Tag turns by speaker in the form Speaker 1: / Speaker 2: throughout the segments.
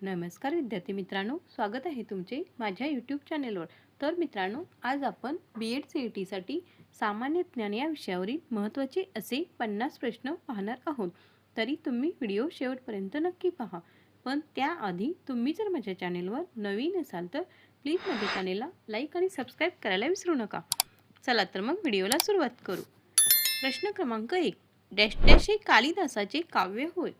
Speaker 1: नमस्कार विद्यार्थी मित्रांनो, स्वागत आहे तुमचे माझ्या यूट्यूब चॅनेलवर। तर मित्रांनो, आज आपण बी.एड सी.ई.टीसाठी सामान्य ज्ञान या विषयावरील महत्त्वाचे असे 50 प्रश्न पाहणार आहोत। तरी तुम्ही व्हिडिओ शेवटपर्यंत नक्की पहा। पण त्याआधी तुम्ही जर माझ्या चॅनेलवर नवीन असाल तर प्लीज माझ्या चॅनेलला लाईक आणि सबस्क्राईब करायला विसरू नका। चला तर मग व्हिडिओला सुरुवात करू। प्रश्न क्रमांक 1, डॅश डॅश हे कालिदासाचे काव्य होय।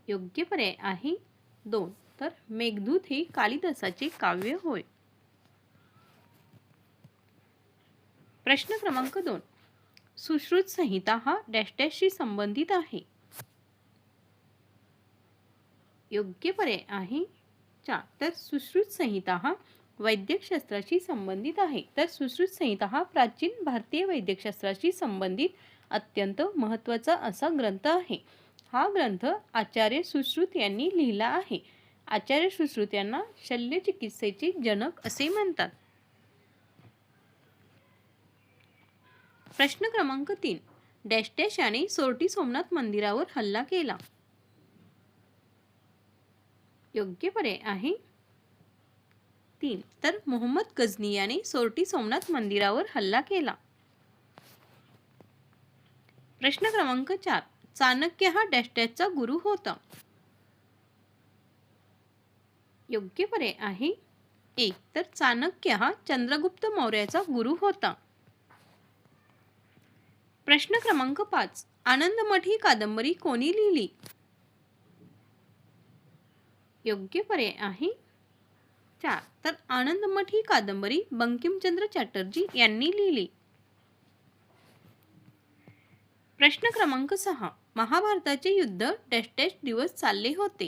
Speaker 1: योग्य पर्याय आहे 2, तर मेघदूत हे कालिदासाचे काव्य होय। प्रश्न क्रमांक 2, सुश्रुत संहिता हा डॅश डॅशशी संबंधित आहे। योग्य पर्याय आहे 4, तर सुश्रुत संहिता हा वैद्यकशास्त्राशी संबंधित आहे। तर सुश्रुत संहिता हा प्राचीन भारतीय वैद्यकशास्त्राशी संबंधित अत्यंत महत्त्वाचा असा ग्रंथ आहे। हा ग्रंथ आचार्य सुश्रुत यांनी लिहिला आहे। आचार्य सुश्रुत यांना शल्यचिकित्सेचे जनक असे म्हणतात। प्रश्न क्रमांक 3, डॅश डॅश याने सोरटी सोमनाथ मंदिरावर हल्ला केला। योग्य पर्याय आहे 3, तर मोहम्मद गझनी याने सोरटी सोमनाथ मंदिरावर हल्ला केला। प्रश्न क्रमांक 4, चाणक्य हा डॅश डॅशचा गुरु होता। योग्य पर्याय आहे 1, तर चाणक्य हा चंद्रगुप्त मौर्याचा गुरु होता। प्रश्न क्रमांक 5, आनंदमठ ही कादंबरी कोणी लिहिली। योग्य पर्याय आहे 4, तर आनंदमठ ही कादंबरी बंकिमचंद्र चॅटर्जी यांनी लिहिली। प्रश्न क्रमांक 6, महाभारताचे युद्ध डॅश डॅश दिवस चालले होते।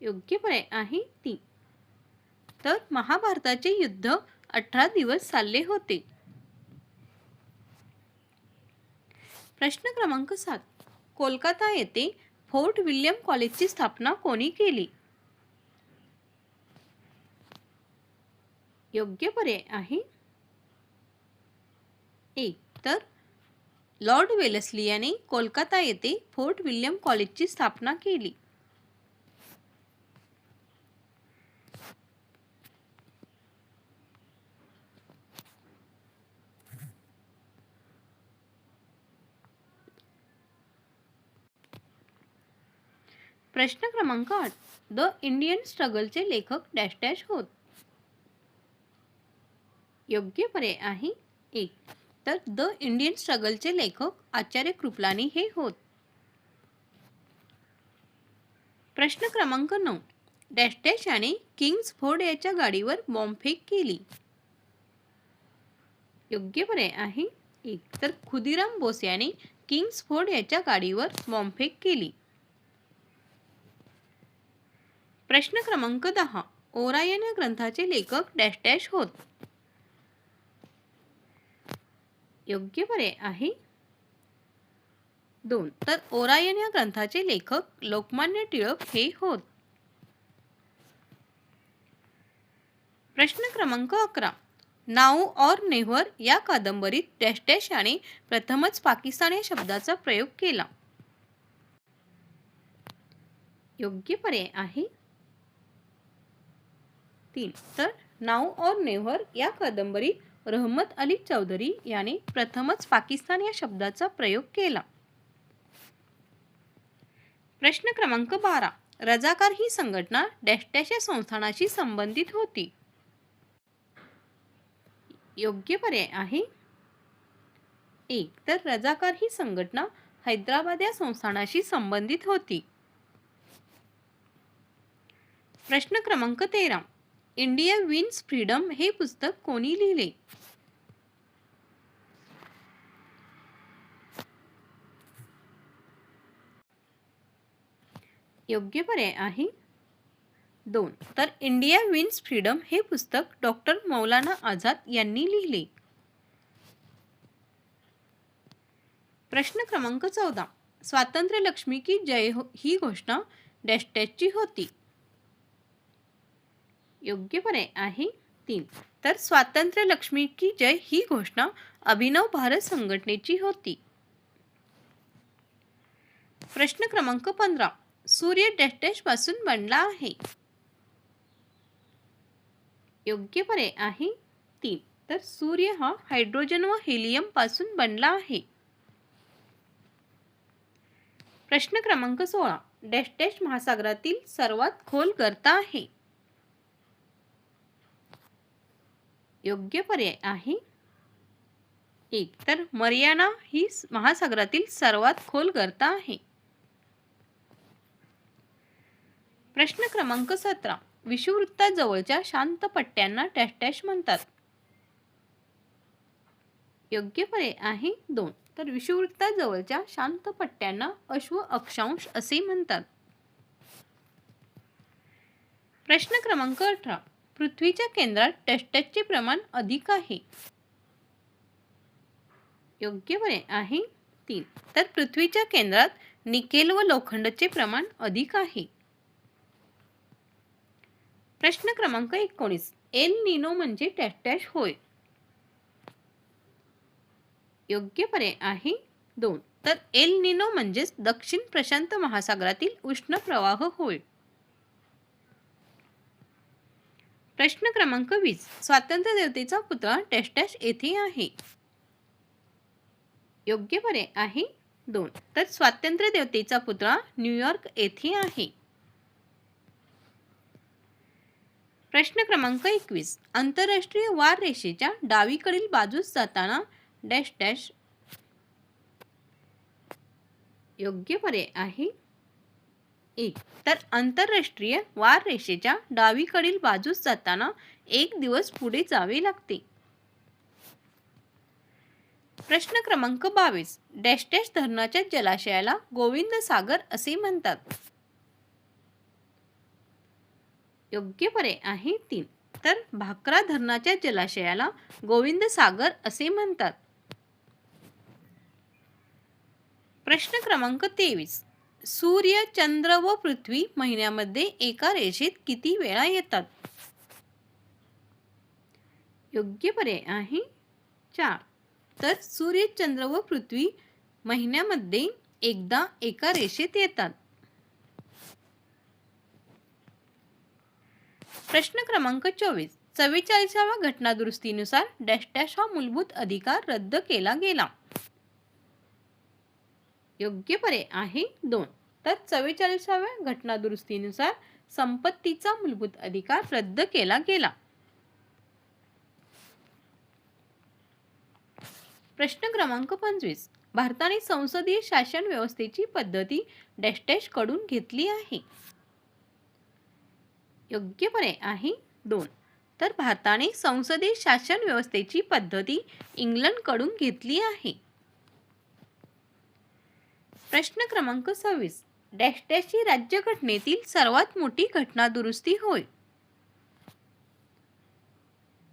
Speaker 1: योग्य पर्याय आहे 3, तर महाभारताचे युद्ध 18 दिवस चालले होते। प्रश्न क्रमांक 7, कोलकाता येथे फोर्ट विल्यम कॉलेजची स्थापना कोणी केली। योग्य पर्याय आहे 1, तर लॉर्ड वेलेस्ली याने कोलकाता येथे फोर्ट विल्यम कॉलेजची स्थापना केली। प्रश्न क्रमांक 8, द इंडियन स्ट्रगलचे लेखक डॅश डॅश होत। योग्य पर्याय आहे 1, तर द इंडियन स्ट्रगलचे लेखक आचार्य कृपलानी हे होत। प्रश्न क्रमांक 9, डॅश डॅश याने किंग्सफोर्ड याच्या गाडीवर बॉम्बफेक केली। योग्य पर्याय आहे 1, तर खुदीराम बोस याने किंग्सफोर्ड याच्या गाडीवर बॉम्बफेक केली। प्रश्न क्रमांक 10, ओरायन या ग्रंथाचे लेखक डॅश डॅश होत। योग्य पर्याय आहे 2, तर ओरायन या ग्रंथाचे लेखक लोकमान्य टिळक हे होत। प्रश्न क्रमांक 11, नाऊ और नेव्हर या कादंबरीत डॅश डॅश याने प्रथमच पाकिस्तान या शब्दाचा प्रयोग केला। योग्य पर्याय आहे 3, तर नाऊ और नेव्हर या कादंबरीत रहमत अली चौधरी याने प्रथमच पाकिस्तान या शब्दाचा प्रयोग केला। प्रश्न क्रमांक 12, रजाकार ही संघटना डॅश डॅश या संस्थानाशी संबंधित होती। योग्य पर्याय आहे 1, तर रजाकार ही संघटना हैदराबाद या संस्थानाशी संबंधित होती। प्रश्न क्रमांक 13, इंडिया विन्स फ्रीडम हे पुस्तक कोणी लिहिले। योग्य पर्याय आहे 2, तर इंडिया विन्स फ्रीडम हे पुस्तक डॉक्टर मौलाना आझाद यांनी लिहिले। प्रश्न क्रमांक 14, स्वातंत्र्य लक्ष्मी की जय हो ही घोषणा डॅश डॅशची होती। योग्य पर्याय आहे 3, तर स्वातंत्र्य लक्ष्मी की जय ही घोषणा अभिनव भारत संघटनेची होती। प्रश्न क्रमांक 15. सूर्य डॅश डॅश पासून बनला आहे. योग्य पर्याय आहे 3. तर सूर्य हा हायड्रोजन व हेलियम पासून बनला आहे. प्रश्न क्रमांक 16. डॅश डॅश महासागरातील सर्वात खोल गर्त आहे. योग्य पर्याय आहे 1. तर मरियाना ही महासागरातील सर्वात खोल गर्त आहे. प्रश्न क्रमांक 17. विषुववृत्ताजवळच्या शांत पट्ट्यांना डॅश डॅश म्हणतात. योग्य पर्याय आहे 2. तर विषुववृत्ताजवळच्या शांत पट्ट्यांना अश्व अक्षांश असे म्हणतात. प्रश्न क्रमांक 18. पृथ्वीच्या केंद्रात डॅश डॅशचे प्रमाण अधिक आहे. योग्य पर्याय आहे 3. तर पृथ्वीच्या केंद्रात निकेल व लोखंडचे प्रमाण अधिक आहे. प्रश्न क्रमांक 19. एल निनो म्हणजे डॅश डॅश होय. योग्य पर्याय आहे 2. तर एल निनो म्हणजेच दक्षिण प्रशांत महासागरातील उष्ण प्रवाह होय. प्रश्न क्रमांक 20. स्वातंत्र्य देवतेचा पुतळा डॅश डॅश येथे आहे. योग्य पर्याय आहे 2. तर स्वातंत्र्य देवतेचा पुतळा न्यूयॉर्क येथे आहे. प्रश्न क्रमांक 21. आंतरराष्ट्रीय वार रेषेच्या डावीकडील बाजूस जाताना डॅश डॅश. योग्य पर्याय आहे 1. तर आंतरराष्ट्रीय वार रेषेच्या डावीकडील बाजूस जाताना 1 दिवस पुढे जावे लागते. प्रश्न क्रमांक 22. डॅश डॅश धरणाच्या जलाशयाला गोविंद सागर असे म्हणतात. योग्य पर्याय आहे 3. तर भाकरा धरणाच्या जलाशयाला गोविंद सागर असे म्हणतात. प्रश्न क्रमांक 23. सूर्य, चंद्र व पृथ्वी महिन्यामध्ये एका रेषेत किती वेळा येतात. योग्य पर्याय आहे 4. तर सूर्य, चंद्र व पृथ्वी महिन्यामध्ये एकदा एका रेषेत येतात. प्रश्न क्रमांक 24. 44व्या घटनादुरुस्तीनुसार डॅश डॅश हा मूलभूत अधिकार रद्द केला गेला. योग्य पर्याय आहे 2. तर 44व्या घटनादुरुस्तीनुसार संपत्तीचा मूलभूत अधिकार रद्द केला गेला. प्रश्न क्रमांक 25. भारताने संसदीय शासन व्यवस्थेची पद्धती डॅश डॅश कडून घेतली आहे. योग्य पर्याय आहे 2. तर भारताने संसदीय शासन व्यवस्थेची पद्धती इंग्लंड कडून घेतली आहे. प्रश्न क्रमांक 26. डॅश डॅश ही राज्यघटनेतील सर्वात मोठी घटनादुरुस्ती होय.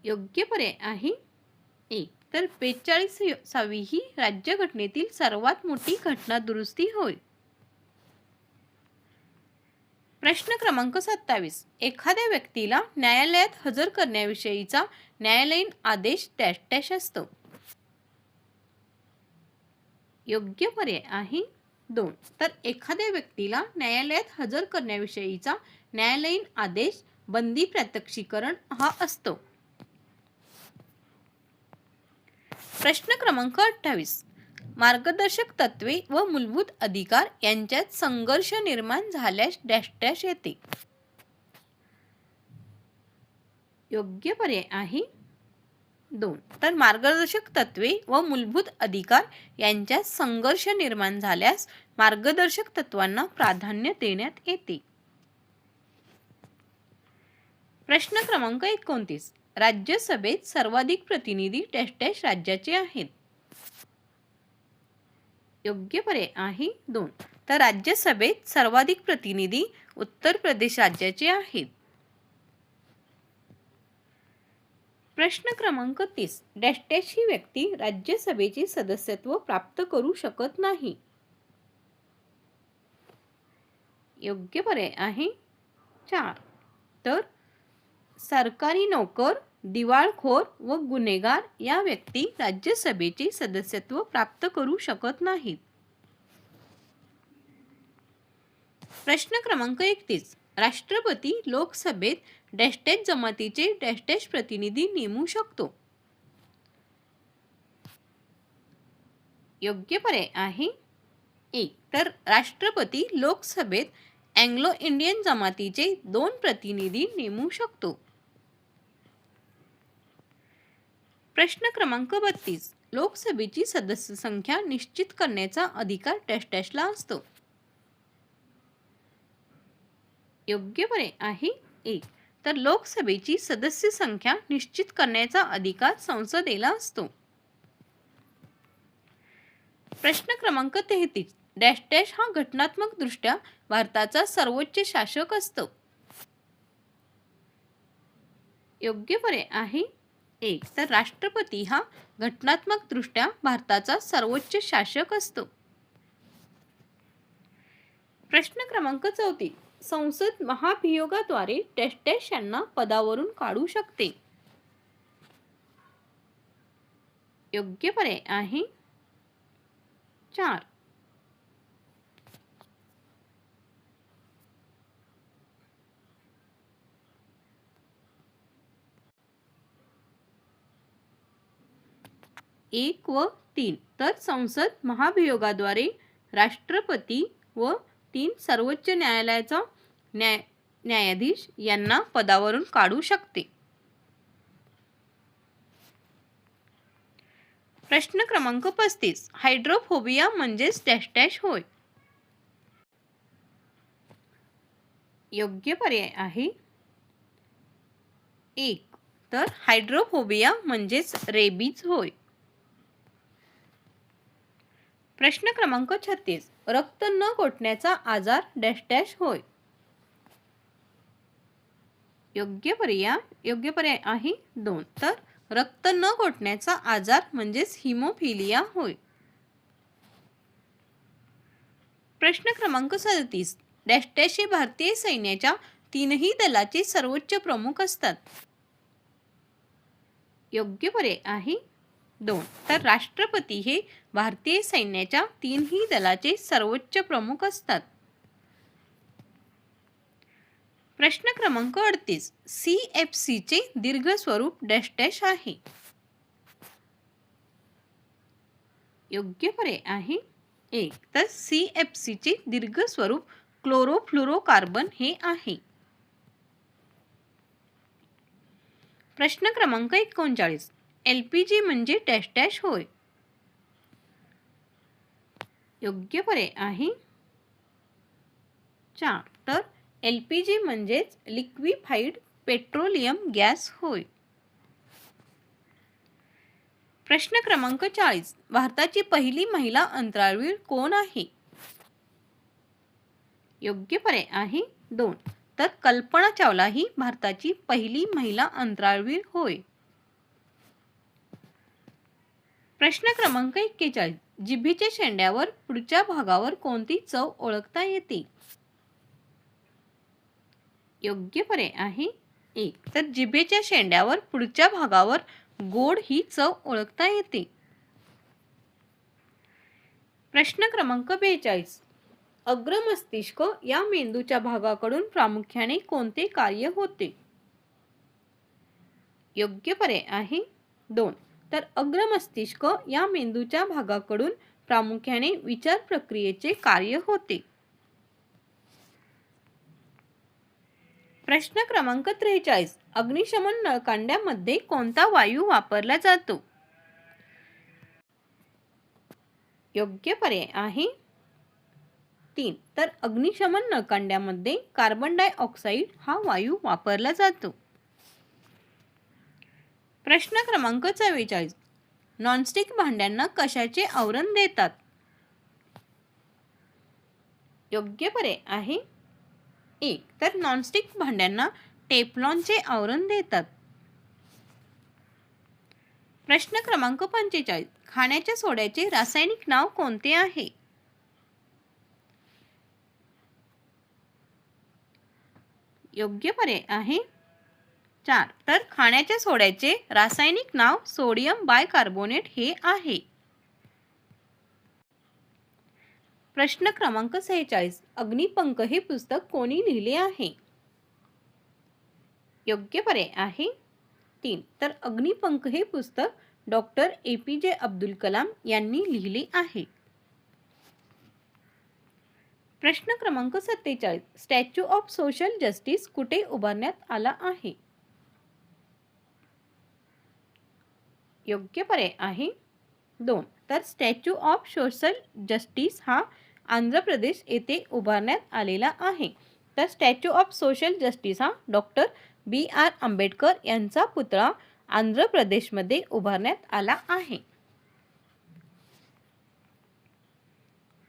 Speaker 1: योग्य पर्याय आहे 1. तर 42वी ही राज्यघटनेतील सर्वात मोठी घटनादुरुस्ती होय. प्रश्न क्रमांक 27. एखाद्या व्यक्तीला न्यायालयात हजर करण्याविषयीचा न्यायालयीन आदेश डॅश डॅश असतो. योग्य पर्याय आहे 2. तर एखाद्या व्यक्तीला न्यायालयात हजर करण्याविषयीचा न्यायालयीन आदेश बंदी प्रात्यक्षिकरण हा असतो. प्रश्न क्रमांक 28. मार्गदर्शक तत्वे व मूलभूत अधिकार यांच्यात संघर्ष निर्माण झाल्यास डॅश डॅश येते. योग्य पर्याय आहे 2. तर मार्गदर्शक तत्वे व मूलभूत अधिकार यांच्यात संघर्ष निर्माण झाल्यास मार्गदर्शक तत्वांना प्राधान्य देण्यात येते. प्रश्न क्रमांक 29. राज्यसभेत सर्वाधिक प्रतिनिधी डॅश डॅश राज्याचे आहेत. योग्य पर्याय आहे 2. तर राज्यसभेत सर्वाधिक प्रतिनिधी उत्तर प्रदेश राज्याचे आहेत. प्रश्न क्रमांक 30. डॅश डॅश ही व्यक्ती राज्यसभेचे सदस्यत्व प्राप्त करू शकत नाही. योग्य पर्याय आहे 4. तर सरकारी नोकर, दिवाळखोर व गुन्हेगार या व्यक्ती राज्यसभेचे सदस्यत्व प्राप्त करू शकत नाहीत. प्रश्न क्रमांक 31. राष्ट्रपती लोकसभेत डॅश डॅश जमातीचे डॅश डॅश प्रतिनिधी नेमू शकतो. योग्य पर्याय आहे 1. तर राष्ट्रपती लोकसभेत अँग्लो इंडियन जमातीचे 2 प्रतिनिधी नेमू शकतो. प्रश्न क्रमांक 32. लोकसभेची सदस्य संख्या निश्चित करण्याचा अधिकार डॅश डॅशला असतो. योग्य पर्याय आहे 1. तर लोकसभेची सदस्य संख्या निश्चित करण्याचा अधिकार संसदेला असतो. प्रश्न क्रमांक 33. डॅश डॅश हा घटनात्मकदृष्ट्या भारताचा सर्वोच्च शासक असतो. योग्य पर्याय आहे 1. तर राष्ट्रपती हा घटनात्मकदृष्ट्या भारताचा सर्वोच्च शासक असतो. प्रश्न क्रमांक 34. संसद महाभियोगाद्वारे डॅश डॅश यांना पदावरून काढू शकते. योग्य पर्याय आहे 4. एक व 3. तर संसद महाभियोगाद्वारे राष्ट्रपती व 3 सर्वोच्च न्यायालयाचा न्यायाधीश यांना पदावरून काढू शकते. प्रश्न क्रमांक 35. हायड्रोफोबिया म्हणजेच डॅश डॅश होय. योग्य पर्याय आहे 1. तर हायड्रोफोबिया म्हणजेच रेबीज होय. प्रश्न क्रमांक 36. रक्त न गोठण्याचा आजार डॅश डॅश होय. योग्य पर्याय आहे 2. तर रक्त न गोठण्याचा आजार म्हणजेच हिमोफिलिया होय. प्रश्न क्रमांक 37. डॅश डॅश हे भारतीय सैन्याच्या 3ही दलाचे सर्वोच्च प्रमुख असतात. योग्य पर्याय आहे 2. तर राष्ट्रपती हे भारतीय सैन्याच्या 3ही दलाचे सर्वोच्च प्रमुख असतात. प्रश्न क्रमांक 38. CFC चे दीर्घ स्वरूप डॅश डॅश आहे. योग्य पर्याय आहे 1. तर CFC चे दीर्घ स्वरूप क्लोरोफ्लोरोकार्बन हे आहे. प्रश्न क्रमांक 39. LPG म्हणजे डॅश डॅश होय. योग्य पर्याय आहे 4. तर LPG म्हणजेच लिक्विफाईड पेट्रोलियम गॅस होय. प्रश्न क्रमांक 40. भारताची पहिली महिला अंतराळवीर कोण आहे. योग्य पर्याय आहे 2. तर कल्पना चावला ही भारताची पहिली महिला अंतराळवीर होय. प्रश्न क्रमांक 41. जिभेच्या शेंड्यावर पुढच्या भागावर कोणती चव ओळखता येते. योग्य पर्याय आहे 1. तर जिभेच्या शेंड्यावर पुढच्या भागावर गोड ही चव ओळखता येते. प्रश्न क्रमांक 42. अग्रमस्तिष्क या मेंदूच्या भागाकडून प्रामुख्याने कोणते कार्य होते. योग्य पर्याय आहे 2. तर अग्रमस्तिष्क या मेंदूच्या भागाकडून प्रामुख्याने विचार प्रक्रियेचे कार्य होते. प्रश्न क्रमांक 43. अग्निशमन नळकांड्यामध्ये कोणता वायू वापरला जातो. योग्य पर्याय आहे 3. तर अग्निशमन नळकांड्यामध्ये कार्बन डायऑक्साईड हा वायू वापरला जातो. प्रश्न क्रमांक 44. नॉनस्टिक भांड्यांना कशाचे आवरण देतात. योग्य पर्याय आहे 1. तर नॉनस्टिक भांड्यांना टेफ्लॉनचे आवरण देतात. प्रश्न क्रमांक 45. खाण्याच्या सोड्याचे रासायनिक नाव कोणते आहे. योग्य पर्याय आहे 4. तर खाण्याच्या सोड्याचे रासायनिक नाव सोडियम बायकार्बोनेट हे आहे. प्रश्न क्रमांक 46. अग्निपंख हे पुस्तक कोणी लिहिले आहे? योग्य पर्याय आहे 3. तर अग्निपंख हे पुस्तक डॉक्टर APJ अब्दुल कलाम यांनी लिहिले आहे. प्रश्न क्रमांक 47. स्टॅच्यू ऑफ सोशल जस्टिस कुठे उभारण्यात आला आहे? योग्य पर्याय आहे 2. तर स्टॅच्यू ऑफ सोशल जस्टिस हा आंध्र प्रदेश येथे उभारण्यात आलेला आहे. तर स्टॅच्यू ऑफ सोशल जस्टिस हा डॉक्टर BR आंबेडकर यांचा पुतळा आंध्र प्रदेशमध्ये उभारण्यात आला आहे.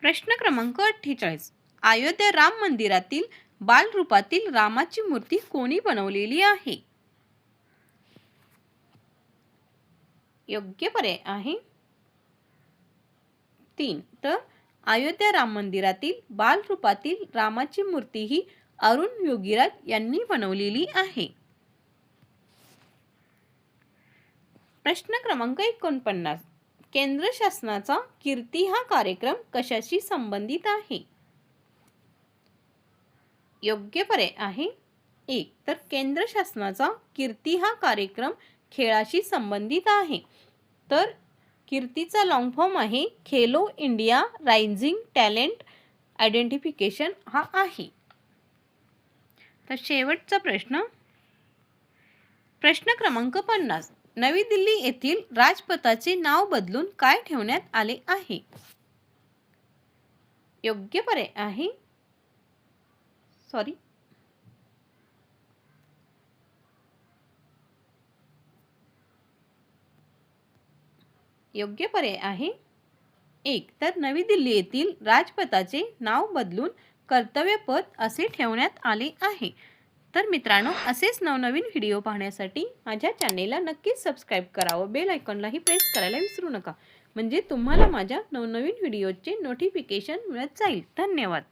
Speaker 1: प्रश्न क्रमांक 48. अयोध्या राम मंदिरातील बालरूपातील रामाची मूर्ती कोणी बनवलेली आहे? योग्य पर्याय आहे 3. तर अयोध्या राम मंदिरातील बालरूपातील रामाची मूर्ती ही अरुण योगीराज यांनी बनवलेली आहे. प्रश्न क्रमांक 49. केंद्र शासनाचा कीर्ती हा कार्यक्रम कशाशी संबंधित आहे? योग्य पर्याय आहे 1. तर केंद्र शासनाचा कीर्ती हा कार्यक्रम खेळाशी संबंधित आहे. तर कीर्तीचा लॉंग फॉर्म आहे Khelo India rising talent identification हा आहे. तर शेवटचा प्रश्न क्रमांक 50. नवी दिल्ली येथील राजपथाचे नाव बदलून काय ठेवण्यात आले आहे? योग्य पर्याय आहे योग्य पर्याय आहे 1. तर नवी दिल्ली येथील राजपथाचे नाव बदलून कर्तव्यपथ असे ठेवण्यात आले आहे. तर मित्रांनो, असेच नवनवीन व्हिडिओ पाहण्यासाठी माझ्या चॅनेलला नक्कीच सबस्क्राईब करावं. बेल आयकॉनलाही प्रेस करायला विसरू नका, म्हणजे तुम्हाला माझ्या नवनवीन व्हिडिओचे नोटिफिकेशन मिळत जाईल. धन्यवाद.